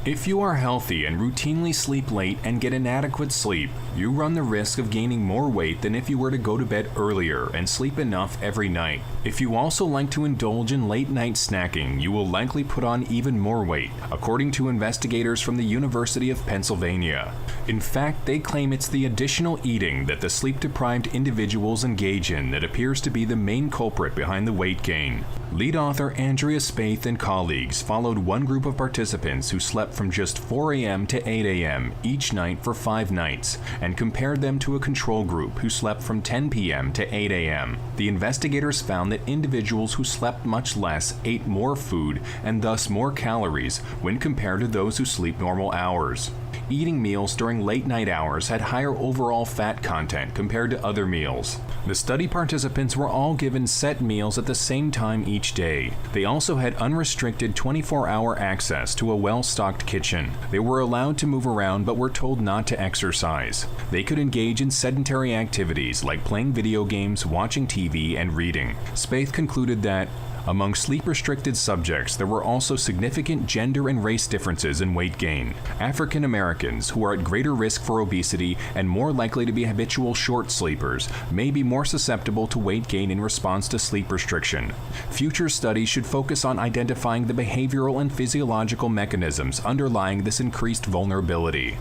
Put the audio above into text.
If you are healthy and routinely sleep late and get inadequate sleep, you run the risk of gaining more weight than if you were to go to bed earlier and sleep enough every night. If you also like to indulge in late-night snacking, you will likely put on even more weight, according to investigators from the University of Pennsylvania. In fact, they claim it's the additional eating that the sleep-deprived individuals engage in that appears to be the main culprit behind the weight gain. Lead author Andrea Spaeth and colleagues followed one group of participants who slept from just 4 a.m. to 8 a.m. each night for 5 nights and compared them to a control group who slept from 10 p.m. to 8 a.m. The investigators found that individuals who slept much less ate more food and thus more calories when compared to those who sleep normal hours. Eating meals during late-night hours had higher overall fat content compared to other meals. The study participants were all given set meals at the same time each day. They also had unrestricted 24-hour access to a well-stocked kitchen. They were allowed to move around but were told not to exercise. They could engage in sedentary activities like playing video games, watching TV, and reading. Spaeth concluded that among sleep-restricted subjects, there were also significant gender and race differences in weight gain. African Americans, who are at greater risk for obesity and more likely to be habitual short sleepers, may be more susceptible to weight gain in response to sleep restriction. Future studies should focus on identifying the behavioral and physiological mechanisms underlying this increased vulnerability.